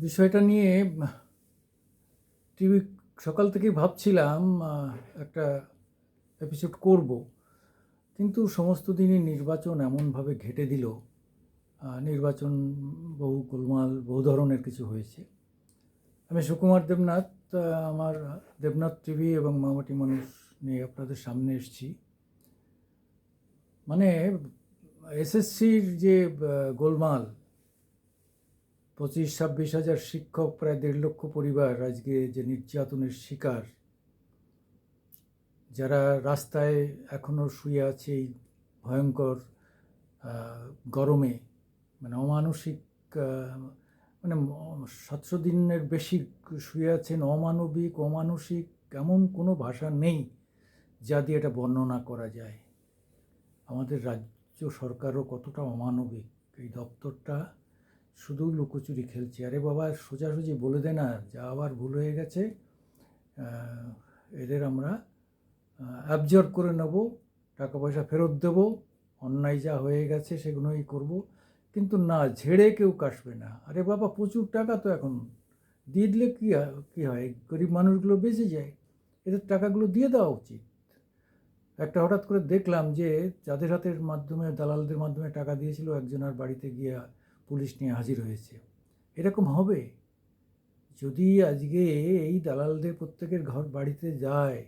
বিষয়টা নিয়ে টিভি সকাল থেকেই ভাবছিলাম একটা এপিসোড করব, কিন্তু সমস্ত দিনই নির্বাচন এমনভাবে ঘেঁটে দিল। নির্বাচন, বহু গোলমাল, বহু ধরনের কিছু হয়েছে। আমি সুকুমার দেবনাথ, আমার দেবনাথ টিভি এবং মামাটি মানুষ নিয়ে আপনাদের সামনে এসেছি। মানে এসএসসির যে গোলমাল, 25-26 হাজার শিক্ষক, প্রায় 1.5 লক্ষ পরিবার আজকে যে নির্যাতনের শিকার, যারা রাস্তায় এখনও শুয়ে আছে এই ভয়ঙ্কর গরমে, মানে অমানসিক, মানে 700 দিনের বেশি শুয়ে আছেন, অমানসিক, এমন কোনো ভাষা নেই যা দিয়ে এটা বর্ণনা করা যায়। আমাদের রাজ্য সরকারও কতটা অমানবিক, এই দপ্তরটা শুধু লুকোচুরি খেলছে। আরে বাবা, সোজাসুজি বলে দে না, যা আবার ভুল হয়ে গেছে এদের আমরা অ্যাবজর্ব করে নেব, টাকা পয়সা ফেরত দেব, অন্যায় যা হয়ে গেছে সেগুলোই করব। কিন্তু না, ঝেড়ে কেউ কাটবে না। আরে বাবা, প্রচুর টাকা তো এখন দিয়ে দিলে কী হয়, গরিব মানুষগুলো বেঁচে যায়, এদের টাকাগুলো দিয়ে দেওয়া উচিত। একটা হঠাৎ করে দেখলাম যে যাদের হাতের মাধ্যমে, দালালদের মাধ্যমে টাকা দিয়েছিল, একজনের বাড়িতে গিয়ে পুলিশ নিয়ে হাজির হয়েছে। এরকম হবে যদি আজকে এই দালালদের প্রত্যেকের ঘর বাড়িতে যায়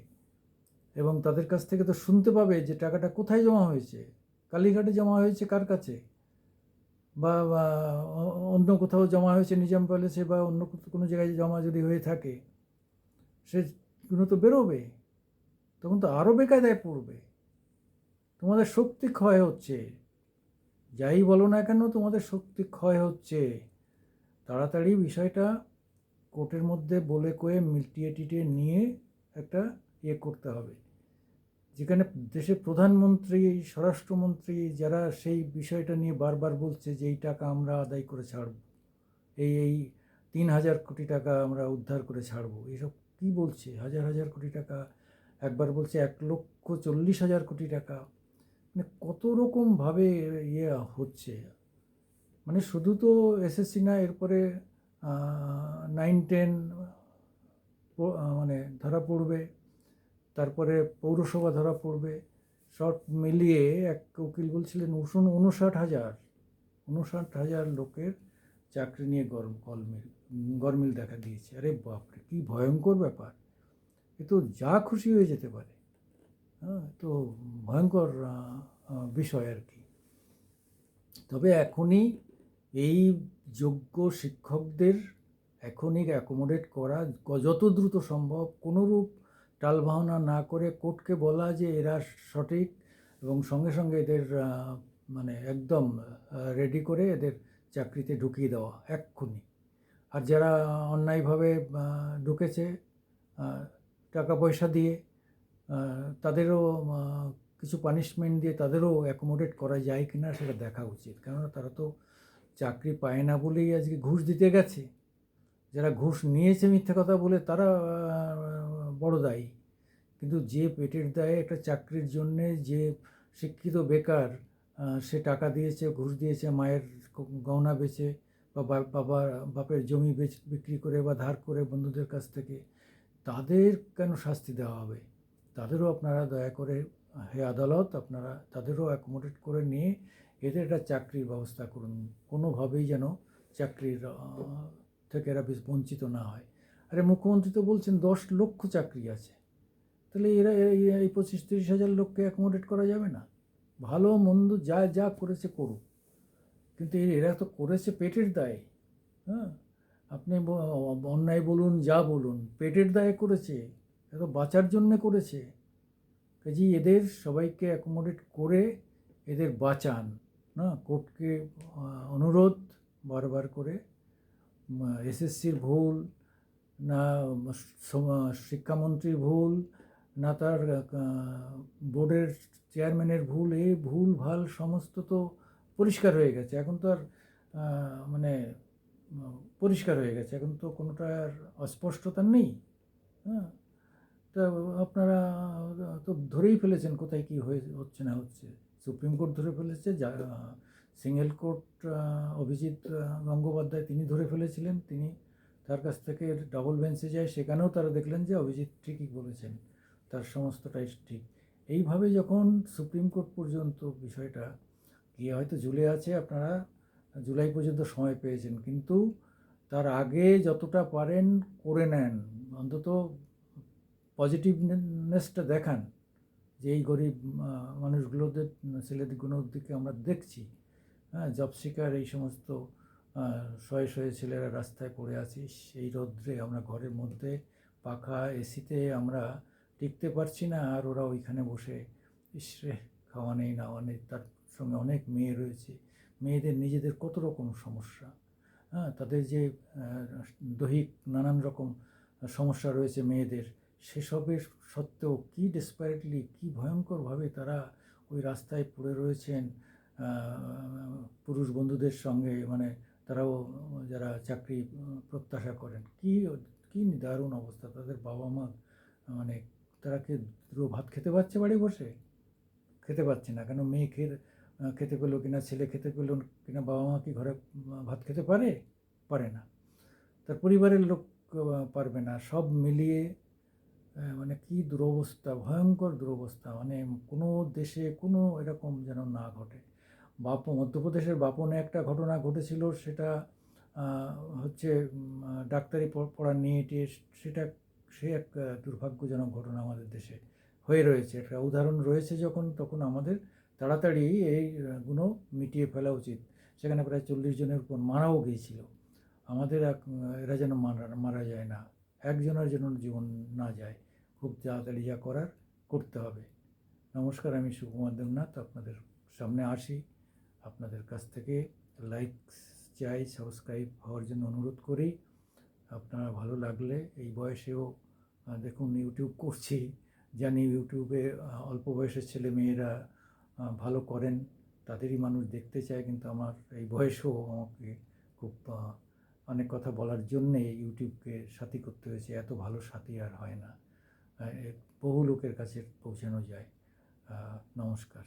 এবং তাদের কাছ থেকে তো শুনতে পাবে যে টাকাটা কোথায় জমা হয়েছে, কালীঘাটে জমা হয়েছে কার কাছে, বা অন্য কোথাও জমা হয়েছে নিজাম প্যালেসে, বা অন্য কোনো জায়গায় জমা যদি হয়ে থাকে, সেগুলো তো বেরোবে। তখন তো আরও বেকায়দায় পড়বে। তোমাদের শক্তি ক্ষয় হচ্ছে, যাই বলো না কেন, তোমাদের শক্তি ক্ষয় হচ্ছে। তাড়াতাড়ি বিষয়টা কোর্টের মধ্যে বলে কয়ে মিটিয়ে টিটিয়ে নিয়ে একটা করতে হবে, যেখানে দেশের প্রধানমন্ত্রী, স্বরাষ্ট্রমন্ত্রী, যারা সেই বিষয়টা নিয়ে বারবার বলছে যে এই টাকা আমরা আদায় করে ছাড়ব, এই 3,000 কোটি টাকা আমরা উদ্ধার করে ছাড়ব, এইসব কী বলছে? হাজার হাজার কোটি টাকা, একবার বলছে 1,40,000 কোটি টাকা। মানে কত রকমভাবে হচ্ছে। মানে শুধু তো এসএসসি না, এরপরে 9-10 মানে ধরা পড়বে, তারপরে পৌরসভা ধরা পড়বে। সব মিলিয়ে এক উকিল বলছিলেন 59,000 লোকের চাকরি নিয়ে গরমিল দেখা দিয়েছে। আরে বাপরে, কী ভয়ঙ্কর ব্যাপার! এ তো যা খুশি হয়ে যেতে পারে। হ্যাঁ, তো ভয়ঙ্কর বিষয় আর কি। তবে এখনই এই যোগ্য শিক্ষকদের এখনই অ্যাকোমোডেট করা, যত দ্রুত সম্ভব, কোনোরূপ টালবাহানা না করে কোর্টকে বলা যে এরা সঠিক, এবং সঙ্গে সঙ্গে এদের মানে একদম রেডি করে এদের চাকরিতে ঢুকিয়ে দেওয়া এক্ষুনি। আর যারা অন্যায়ভাবে ঢুকেছে টাকা পয়সা দিয়ে, তাদেরও কিছু পানিশমেন্ট দিয়ে তাদেরও অ্যাকোমোডেট করা যায় কিনা সেটা দেখা উচিত। কেননা তারা তো চাকরি পায় না বলেই আজকে ঘুষ দিতে গেছে। যারা ঘুষ নিয়েছে মিথ্যে কথা বলে, তারা বড় দায়ী। কিন্তু যে পেটের দায়ে একটা চাকরির জন্যে যে শিক্ষিত বেকার, সে টাকা দিয়েছে, ঘুষ দিয়েছে, মায়ের গয়না বেচে, বা বাপের জমি বিক্রি করে, বা ধার করে বন্ধুদের কাছ থেকে, তাদের কেন শাস্তি দেওয়া হবে? তাদেরও আপনারা দয়া করে, হে আদালত, আপনারা তাদেরও অ্যাকোমোডেট করে নিয়ে এদের একটা চাকরির ব্যবস্থা করুন। কোনোভাবেই যেন চাকরির থেকে এরা বঞ্চিত না হয়। আরে মুখ্যমন্ত্রী তো বলছেন 10 লক্ষ চাকরি আছে, তাহলে এরা এই 25-30 হাজার লোককে অ্যাকোমোডেট করা যাবে না? ভালো মন্দ যা যা করেছে করুক, কিন্তু এরা তো করেছে পেটের দায়ে। হ্যাঁ, আপনি অন্যায় বলুন, যা বলুন, পেটের দায়ে করেছে, এত বাঁচার জন্যে করেছে। কাজেই এদের সবাইকে অ্যাকোমোডেট করে এদের বাঁচান না। কোর্টকে অনুরোধ বারবার করে, এসএসসির ভুল না, শিক্ষামন্ত্রীর ভুল না, তার বোর্ডের চেয়ারম্যানের ভুল, এই ভুল ভাল সমস্ত তো পরিষ্কার হয়ে গেছে। এখন তো আর মানে পরিষ্কার হয়ে গেছে, এখন তো কোনোটা আর অস্পষ্টতা নেই। হ্যাঁ, তা আপনারা তো ধরেই ফেলেছেন কোথায় কী হচ্ছে না হচ্ছে। সুপ্রিম কোর্ট ধরে ফেলেছে, সিঙ্গেল কোর্ট অভিজিৎ গঙ্গোপাধ্যায় তিনি ধরে ফেলেছিলেন। তিনি তার কাছ থেকে ডাবল বেঞ্চে যায়, সেখানেও তারা দেখলেন যে অভিজিৎ ঠিকই বলেছেন, তার সমস্তটাই ঠিক। এইভাবে যখন সুপ্রিম কোর্ট পর্যন্ত বিষয়টা গিয়ে হয়তো ঝুলে আছে, আপনারা জুলাই পর্যন্ত সময় পেয়েছেন, কিন্তু তার আগে যতটা পারেন করে নেন, অন্তত পজিটিভনেসটা দেখান যে এই গরিব মানুষগুলোদের ছেলেগুলোর দিকে আমরা দেখছি। হ্যাঁ, জব শিকার এই সমস্ত শয়ে শয়ে ছেলেরা রাস্তায় পড়ে আছি, সেই রৌদ্রে আমরা ঘরের মধ্যে পাখা এসিতে আমরা টিকতে পারছি না, আর ওরা ওইখানে বসে ইসরে খাওয়া নেই নাওয়া নেই। তার সঙ্গে অনেক মেয়ে রয়েছে, মেয়েদের নিজেদের কত রকম সমস্যা, হ্যাঁ, তাদের যে দৈহিক নানান রকম সমস্যা রয়েছে মেয়েদের, সেসবের সত্ত্বেও কী ডেসপারেটলি, কী ভয়ঙ্করভাবে তারা ওই রাস্তায় পড়ে রয়েছেন পুরুষ বন্ধুদের সঙ্গে, মানে তারাও যারা চাকরি প্রত্যাশা করেন। কী কী দারুণ অবস্থা তাদের। বাবা মা মানে তারা কি দুটো ভাত খেতে পারছে বাড়ি বসে? খেতে পাচ্ছে না। কেন? মেয়ে খেতে পেলো কিনা, ছেলে খেতে পেলো কিনা, বাবা মা কি ঘরে ভাত খেতে পারে? পারে না। তার পরিবারের লোক পারবে না। সব মিলিয়ে মানে কী দুরবস্থা, ভয়ঙ্কর দুরবস্থা। মানে কোনো দেশে কোনো এরকম যেন না ঘটে। মধ্যপ্রদেশের বাপনে একটা ঘটনা ঘটেছিল, সেটা হচ্ছে ডাক্তারি পড়া নিয়ে সেটা সে এক দুর্ভাগ্যজনক ঘটনা আমাদের দেশে হয়ে রয়েছে। একটা উদাহরণ রয়েছে যখন, তখন আমাদের তাড়াতাড়ি এইগুলো মিটিয়ে ফেলা উচিত। সেখানে প্রায় 40 জনের উপর মারাও গিয়েছিল। আমাদের এরা যেন মারা যায় না, একজনের যেন জীবন না যায়। খুব তাড়াতাড়ি যা করার করতে হবে। নমস্কার, আমি সুকুমার দেবনাথ আপনাদের সামনে আসি। আপনাদের কাছ থেকে লাইক চাই, সাবস্ক্রাইব হওয়ার জন্য অনুরোধ করি। আপনারা ভালো লাগলে, এই বয়সেও দেখুন ইউটিউব করছি, জানি ইউটিউবে অল্প বয়সের ছেলে মেয়েরা ভালো করেন, তাদেরই মানুষ দেখতে চায়। কিন্তু আমার এই বয়সেও আমাকে খুব অনেক কথা বলার জন্যে ইউটিউবকে সাথী করতে হয়েছে। এত ভালো সাথী আর হয় না, বহু লোকের কাছে পৌঁছানো যায়। নমস্কার।